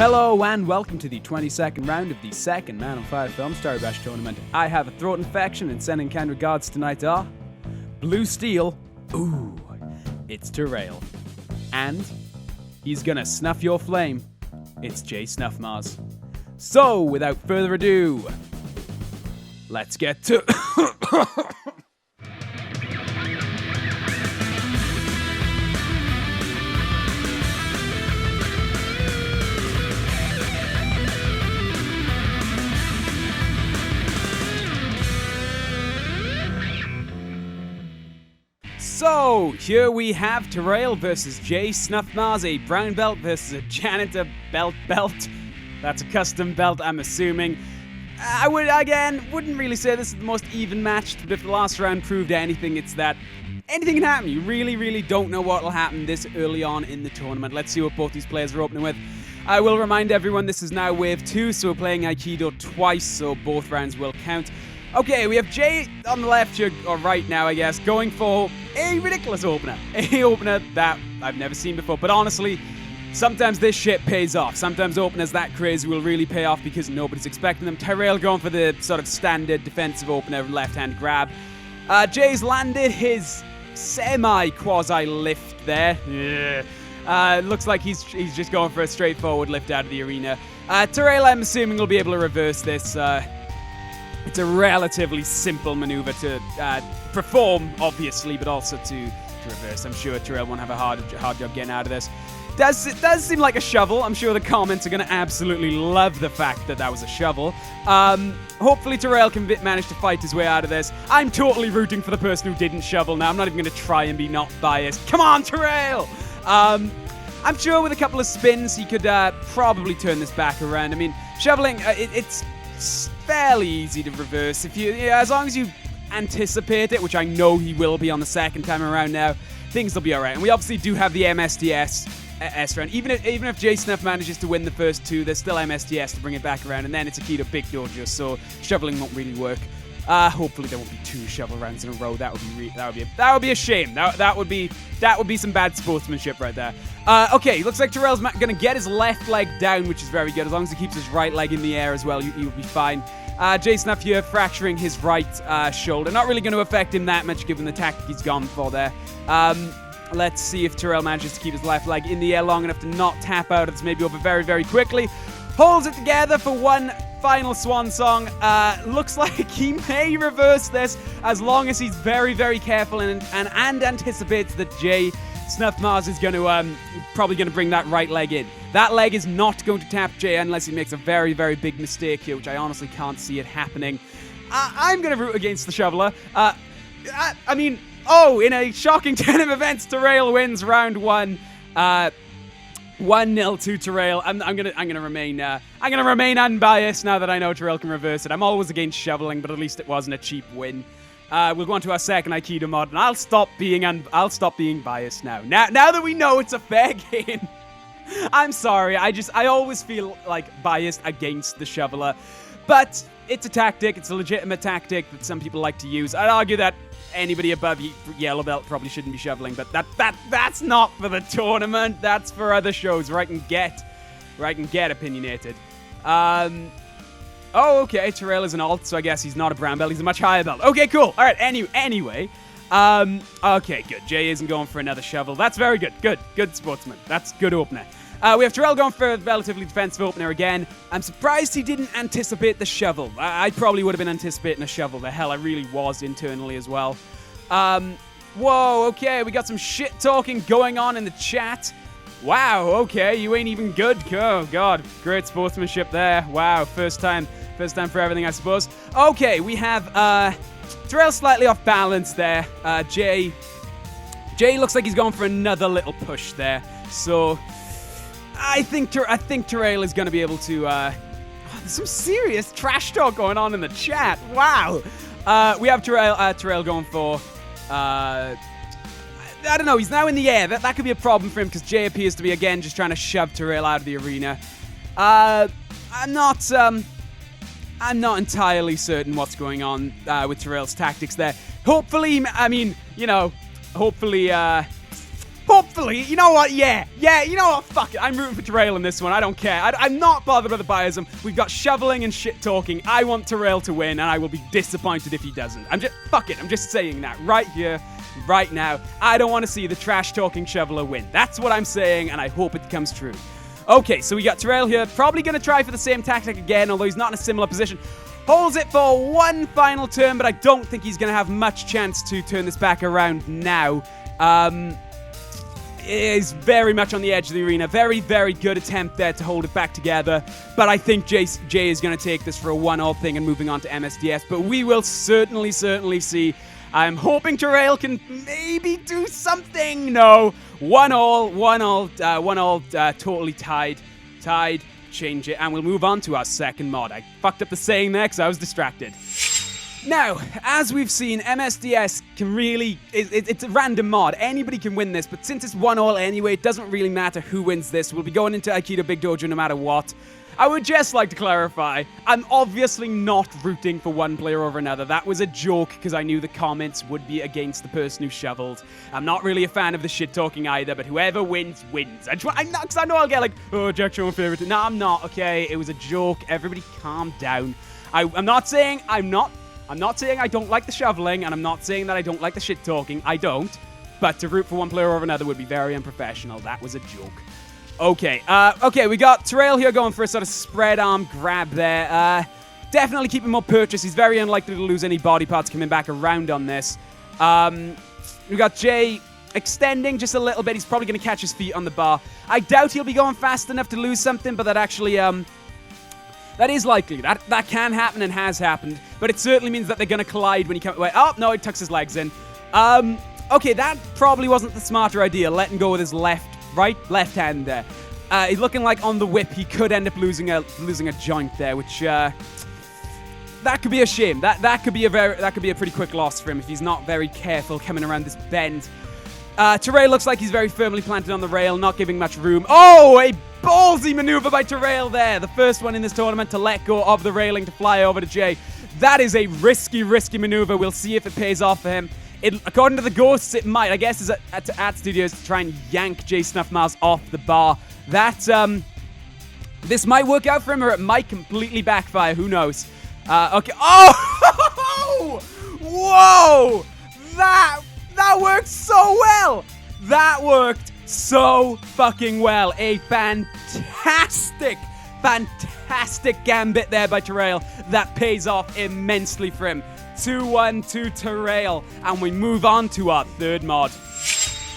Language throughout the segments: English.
Hello and welcome to the 22nd round of the second Man on Fire Films Toribash tournament. I have a throat infection and sending kind regards tonight are Blue Steel, ooh, it's Tarail. And he's gonna snuff your flame, it's JSnuffMARS. So, without further ado, let's get to... So, here we have Tarail versus JSnuffMARS, a brown belt versus a janitor belt. That's a custom belt, I'm assuming. I wouldn't really say this is the most even match, but if the last round proved anything, it's that anything can happen. You really don't know what will happen this early on in the tournament. Let's see what both these players are opening with. I will remind everyone this is now wave 2, so we're playing Aikido twice, so both rounds will count. Okay, we have Jay on the left here, or right now, I guess, going for a ridiculous opener. A opener that I've never seen before, but honestly, sometimes this shit pays off. Sometimes openers that crazy will really pay off because nobody's expecting them. Tarail going for the sort of standard defensive opener left-hand grab. Jay's landed his semi-quasi lift there. Yeah. Looks like he's just going for a straightforward lift out of the arena. Tarail, I'm assuming, will be able to reverse this. It's a relatively simple maneuver to perform, obviously, but also to reverse. I'm sure Tarail won't have a hard job getting out of this. It does seem like a shovel. I'm sure the comments are going to absolutely love the fact that that was a shovel. Hopefully Tarail can manage to fight his way out of this. I'm totally rooting for the person who didn't shovel now. I'm not even going to try and be not biased. Come on, Tarail! I'm sure with a couple of spins, he could probably turn this back around. I mean, shoveling, it's fairly easy to reverse as long as you anticipate it, which I know he will be on the second time around now. Things will be alright. And we obviously do have the MSDS round. Even if JSnuff manages to win the first two, there's still MSDS to bring it back around, and then it's Aikido Big Dojo, so shoveling won't really work. Hopefully there won't be 2 shovel rounds in a row. That would be a shame. That would be some bad sportsmanship right there. Okay, looks like Tarail's gonna get his left leg down, which is very good. As long as he keeps his right leg in the air as well, he'll be fine. JSnuff here fracturing his right shoulder. Not really going to affect him that much given the tactic he's gone for there. Let's see if Tarail manages to keep his left leg in the air long enough to not tap out of this maybe over very quickly. Holds it together for one final swan song. Looks like he may reverse this as long as he's very careful and anticipates that JSnuffMARS is going to probably going to bring that right leg in. That leg is not going to tap Jay unless he makes a very big mistake here, which I honestly can't see it happening. I'm going to root against the shoveler. I mean, in a shocking turn of events, Tarail wins round 1. 1-0 to Tarail. I'm gonna remain unbiased now that I know Tarail can reverse it. I'm always against shoveling, but at least it wasn't a cheap win. We'll go on to our second Aikido mod, and I'll stop being biased now. Now that we know it's a fair game. I'm sorry, I always feel like biased against the shoveler. But it's a tactic, it's a legitimate tactic that some people like to use. I'd argue that anybody above yellow belt probably shouldn't be shoveling, but that's not for the tournament. That's for other shows where I can get opinionated. Okay, Tarail is an alt, so I guess he's not a brown belt, he's a much higher belt. Okay, cool. Alright, anyway. Okay, good. Jay isn't going for another shovel. That's very good. Good sportsman. That's good opener. We have Tarail going for a relatively defensive opener again. I'm surprised he didn't anticipate the shovel. I probably would have been anticipating a shovel. The hell I really was internally as well. Whoa, okay, we got some shit talking going on in the chat. Wow, okay, you ain't even good. Oh, God, great sportsmanship there. Wow, first time for everything, I suppose. Okay, we have Tarail slightly off balance there. Jay looks like he's going for another little push there. So I think Tarail is going to be able to... there's some serious trash talk going on in the chat. Wow. We have Tarail going for... I don't know, he's now in the air. That could be a problem for him because Jay appears to be, again, just trying to shove Tarail out of the arena. I'm not entirely certain what's going on with Tarail's tactics there. Hopefully, Hopefully, you know what, yeah, you know what, fuck it, I'm rooting for Tarail in this one, I don't care, I'm not bothered with the biasm, we've got shoveling and shit talking, I want Tarail to win, and I will be disappointed if he doesn't, I'm just saying that, right here, right now, I don't want to see the trash talking shoveler win, that's what I'm saying, and I hope it comes true. Okay, so we got Tarail here, probably going to try for the same tactic again, although he's not in a similar position. Holds it for one final turn, but I don't think he's going to have much chance to turn this back around now. Is very much on the edge of the arena. Very, very good attempt there to hold it back together. But I think Jay is going to take this for a 1-all thing and moving on to MSDS. But we will certainly see. I'm hoping Tarail can maybe do something. No. 1-all, totally tied. Change it, and we'll move on to our second mod. I fucked up the saying there because I was distracted. Now, as we've seen, MSDS can really... It's a random mod. Anybody can win this, but since it's 1-all anyway, it doesn't really matter who wins this. We'll be going into Aikido Big Dojo no matter what. I would just like to clarify, I'm obviously not rooting for one player over another. That was a joke because I knew the comments would be against the person who shoveled. I'm not really a fan of the shit talking either, but whoever wins, wins. I'm not, because I know I'll get like, oh, Jack's your favorite. No, I'm not, okay? It was a joke. Everybody calm down. I'm not saying I don't like the shoveling, and I'm not saying that I don't like the shit talking. I don't. But to root for one player over another would be very unprofessional. That was a joke. Okay, we got Tarail here going for a sort of spread arm grab there. Definitely keep him up purchase. He's very unlikely to lose any body parts coming back around on this. We got Jay extending just a little bit. He's probably going to catch his feet on the bar. I doubt he'll be going fast enough to lose something, but that actually, that is likely. That can happen and has happened, but it certainly means that they're going to collide when he comes... Wait, oh, no, he tucks his legs in. Okay, that probably wasn't the smarter idea, letting go with his left hand there. He's looking like on the whip he could end up losing a joint there, which that could be a shame. That could be a pretty quick loss for him if he's not very careful coming around this bend. Tarail looks like he's very firmly planted on the rail, not giving much room. Oh, a ballsy maneuver by Tarail there. The first one in this tournament to let go of the railing to fly over to Jay. That is a risky maneuver. We'll see if it pays off for him. According to the ghosts, it might. I guess it's at Studios to try and yank JSnuffMARS off the bar. This might work out for him, or it might completely backfire. Who knows? Okay. Oh! Whoa! That worked so well! That worked so fucking well. A fantastic gambit there by Tarail that pays off immensely for him. 2-1 to Tarail, and we move on to our third mod.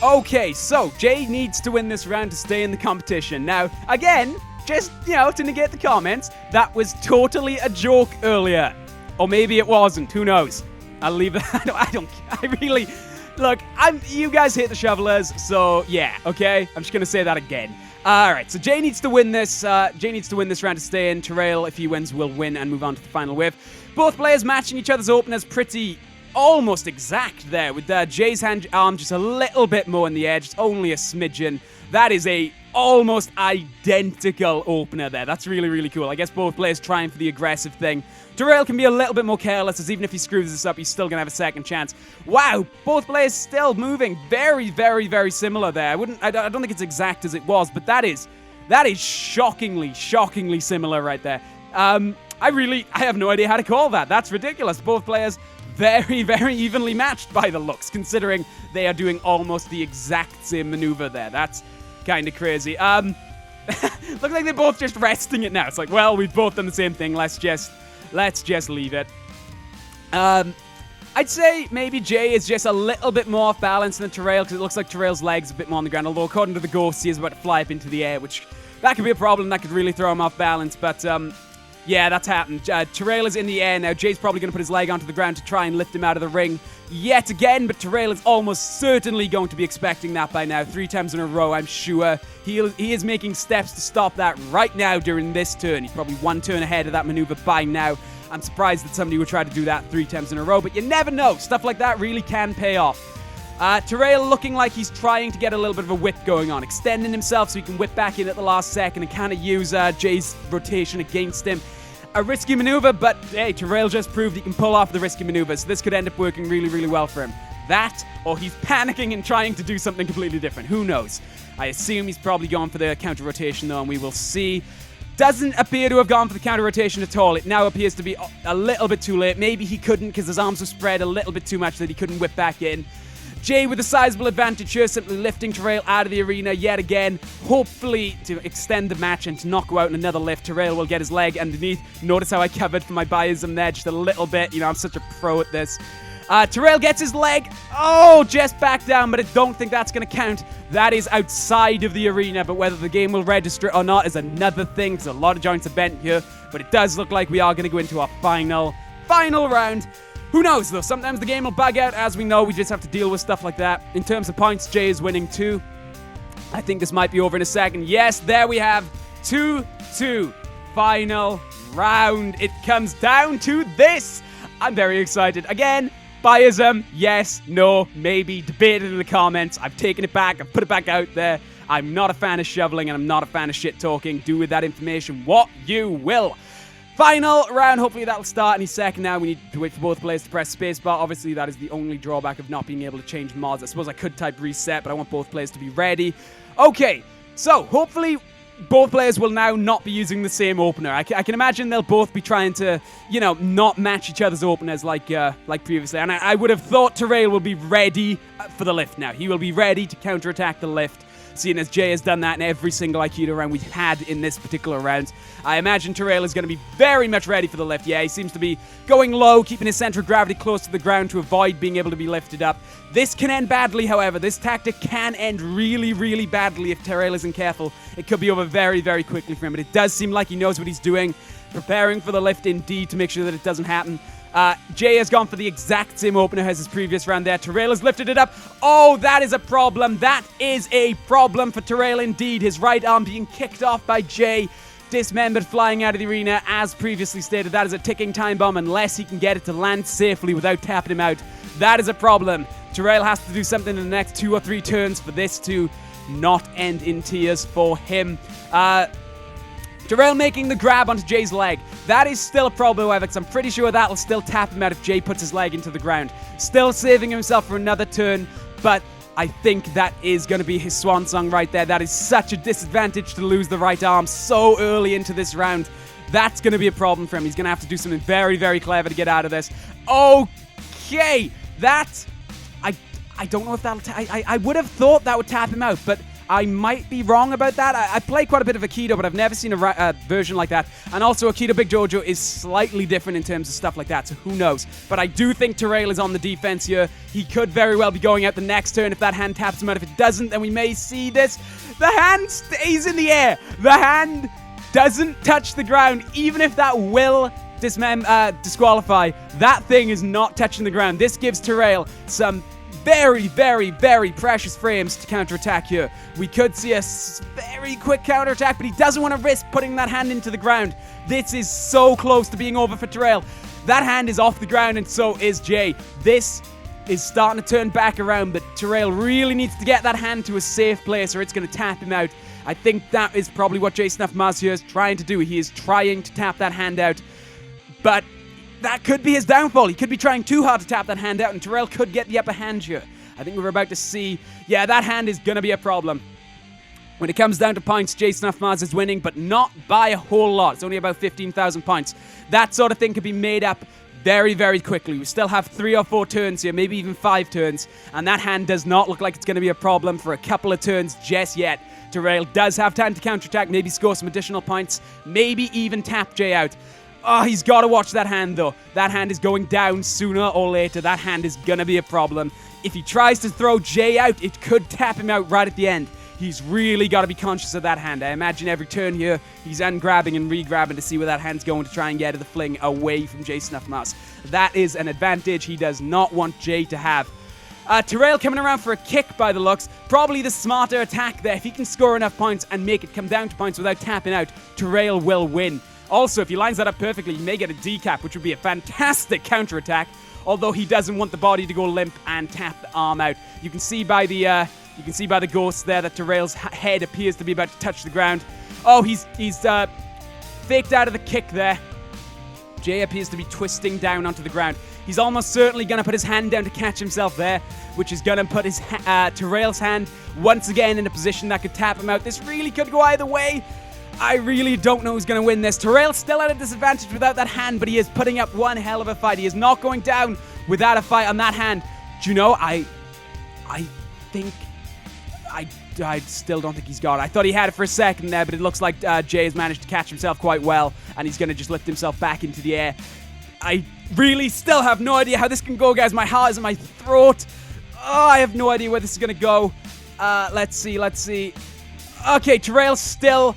Okay, so Jay needs to win this round to stay in the competition. Now, again, just, to negate the comments, that was totally a joke earlier. Or maybe it wasn't, who knows? I'll leave it. Look, you guys hate the shovelers, so yeah, okay? I'm just gonna say that again. Alright, so Jay needs to win this. Jay needs to win this round to stay in. Tarail, if he wins, will win and move on to the final wave. Both players matching each other's openers pretty almost exact there, with Jay's arm just a little bit more in the edge. It's only a smidgen. That is a almost identical opener there. That's really cool. I guess both players trying for the aggressive thing. Tarail can be a little bit more careless, as even if he screws this up, he's still going to have a second chance. Wow, both players still moving very similar there. I don't think it's exact as it was, but that is shockingly similar right there. I have no idea how to call that. That's ridiculous. Both players very evenly matched by the looks, considering they are doing almost the exact same maneuver there. That's kind of crazy. Look like they're both just resting it now. It's like, well, we've both done the same thing. Let's just leave it. I'd say maybe Jay is just a little bit more off balance than Tarail, because it looks like Tarail's legs a bit more on the ground, although according to the ghost, he is about to fly up into the air, which that could be a problem. That could really throw him off balance, but yeah, that's happened. Tarail is in the air now. Jay's probably going to put his leg onto the ground to try and lift him out of the ring yet again, but Tarail is almost certainly going to be expecting that by now. 3 times in a row, I'm sure. He is making steps to stop that right now during this turn. He's probably 1 turn ahead of that maneuver by now. I'm surprised that somebody would try to do that 3 times in a row, but you never know. Stuff like that really can pay off. Tarail looking like he's trying to get a little bit of a whip going on, extending himself so he can whip back in at the last second and kind of use Jay's rotation against him. A risky maneuver, but hey, Tarail just proved he can pull off the risky maneuvers. So this could end up working really well for him. That, or he's panicking and trying to do something completely different. Who knows? I assume he's probably gone for the counter rotation though, and we will see. Doesn't appear to have gone for the counter rotation at all. It now appears to be a little bit too late. Maybe he couldn't because his arms were spread a little bit too much that he couldn't whip back in. Jay with a sizable advantage here, simply lifting Tarail out of the arena yet again, hopefully to extend the match and to not go out in another lift. Tarail will get his leg underneath. Notice how I covered for my biasm there just a little bit. You know, I'm such a pro at this. Tarail gets his leg. Oh, just back down, but I don't think that's going to count. That is outside of the arena, but whether the game will register it or not is another thing, because a lot of joints are bent here. But it does look like we are going to go into our final round. Who knows, though? Sometimes the game will bug out. As we know, we just have to deal with stuff like that. In terms of points, Jay is winning 2. I think this might be over in a second. Yes, there we have 2-2. Final round. It comes down to this. I'm very excited. Again, biasm, yes, no, maybe. Debate it in the comments. I've taken it back. I've put it back out there. I'm not a fan of shoveling, and I'm not a fan of shit talking. Do with that information what you will. Final round, hopefully that'll start any second now. We need to wait for both players to press spacebar. Obviously, that is the only drawback of not being able to change mods. I suppose I could type reset, but I want both players to be ready. Okay, so hopefully both players will now not be using the same opener. I can imagine they'll both be trying to, you know, not match each other's openers like previously. And I would have thought Tarail will be ready for the lift now. He will be ready to counterattack the lift, seeing as Jay has done that in every single Aikido round we've had in this particular round. I imagine Tarail is going to be very much ready for the lift. Yeah, he seems to be going low, keeping his center of gravity close to the ground to avoid being able to be lifted up. This can end badly, however. This tactic can end really, really badly if Tarail isn't careful. It could be over very, very quickly for him, but it does seem like he knows what he's doing, preparing for the lift indeed to make sure that it doesn't happen. Jay has gone for the exact same opener as his previous round there. Tarail has lifted it up. Oh, that is a problem. That is a problem for Tarail indeed. His right arm being kicked off by Jay. Dismembered, flying out of the arena. As previously stated, that is a ticking time bomb unless he can get it to land safely without tapping him out. That is a problem. Tarail has to do something in the next 2 or 3 turns for this to not end in tears for him. Tarail making the grab onto Jay's leg. That is still a problem, however, because I'm pretty sure that'll still tap him out if Jay puts his leg into the ground. Still saving himself for another turn, but I think that is going to be his swan song right there. That is such a disadvantage to lose the right arm so early into this round. That's going to be a problem for him. He's going to have to do something very, very clever to get out of this. Okay, that... I don't know if that'll... I would have thought that would tap him out, but I might be wrong about that. I play quite a bit of Aikido, but I've never seen a version like that. And also, Aikido Big Jojo is slightly different in terms of stuff like that, so who knows. But I do think Tarail is on the defense here. He could very well be going out the next turn if that hand taps him out. If it doesn't, then we may see this. The hand stays in the air. The hand doesn't touch the ground, even if that will disqualify. That thing is not touching the ground. This gives Tarail some very, very, very precious frames to counterattack here. We could see a very quick counterattack, but he doesn't want to risk putting that hand into the ground. This is so close to being over for Tarail. That hand is off the ground, and so is Jay. This is starting to turn back around, but Tarail really needs to get that hand to a safe place or it's going to tap him out. I think that is probably what JSnuffMARS here is trying to do. He is trying to tap that hand out, but that could be his downfall. He could be trying too hard to tap that hand out, and Tarail could get the upper hand here. I think we're about to see, yeah, that hand is going to be a problem. When it comes down to points, JSnuffMARS is winning, but not by a whole lot. It's only about 15,000 points. That sort of thing could be made up very, very quickly. We still have 3 or 4 turns here, maybe even 5 turns, and that hand does not look like it's going to be a problem for a couple of turns just yet. Tarail does have time to counterattack, maybe score some additional points, maybe even tap Jay out. Oh, he's got to watch that hand, though. That hand is going down sooner or later. That hand is going to be a problem. If he tries to throw Jay out, it could tap him out right at the end. He's really got to be conscious of that hand. I imagine every turn here, he's ungrabbing and re-grabbing to see where that hand's going to try and get the fling away from JSnuffMARS. That is an advantage he does not want Jay to have. Tarail coming around for a kick by the looks. Probably the smarter attack there. If he can score enough points and make it come down to points without tapping out, Tarail will win. Also, if he lines that up perfectly, he may get a decap, which would be a fantastic counterattack, although he doesn't want the body to go limp and tap the arm out. You can see by the ghosts there that Tarail's head appears to be about to touch the ground. Oh, he's faked out of the kick there. Jay appears to be twisting down onto the ground. He's almost certainly going to put his hand down to catch himself there, which is going to put his Tarail's hand once again in a position that could tap him out. This really could go either way. I really don't know who's going to win this. Tarail's still at a disadvantage without that hand, but he is putting up one hell of a fight. He is not going down without a fight on that hand. Do you know, I still don't think he's got it. I thought he had it for a second there, but it looks like Jay has managed to catch himself quite well, and he's going to just lift himself back into the air. I really still have no idea how this can go, guys. My heart is in my throat. Oh, I have no idea where this is going to go. Let's see. Okay, Tarail's still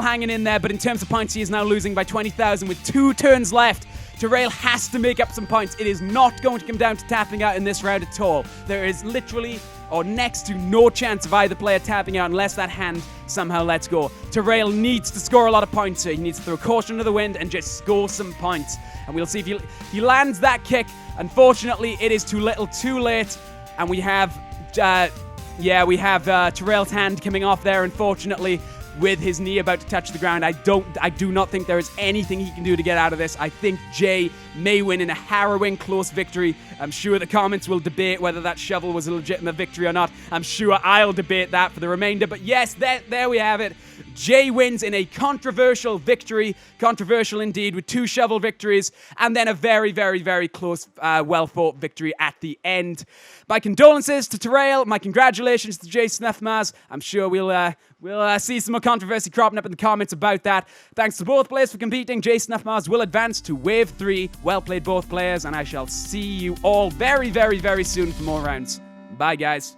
hanging in there, but in terms of points, he is now losing by 20,000 with 2 turns left. Tarail has to make up some points. It is not going to come down to tapping out in this round at all. There is literally or next to no chance of either player tapping out unless that hand somehow lets go. Tarail needs to score a lot of points here. He needs to throw caution to the wind and just score some points. And we'll see if he lands that kick. Unfortunately, it is too little, too late. And we have, Tarail's hand coming off there, unfortunately, with his knee about to touch the ground. I do not think there is anything he can do to get out of this. I think Jay may win in a harrowing close victory. I'm sure the comments will debate whether that shovel was a legitimate victory or not. I'm sure I'll debate that for the remainder. But yes, there we have it. Jay wins in a controversial victory. Controversial indeed, with 2 shovel victories and then a very, very, very close, well-fought victory at the end. My condolences to Tarail. My congratulations to JSnuffMARS. I'm sure we'll see some more controversy cropping up in the comments about that. Thanks to both players for competing. JSnuffMARS will advance to Wave 3. Well played, both players, and I shall see you all very, very, very soon for more rounds. Bye, guys.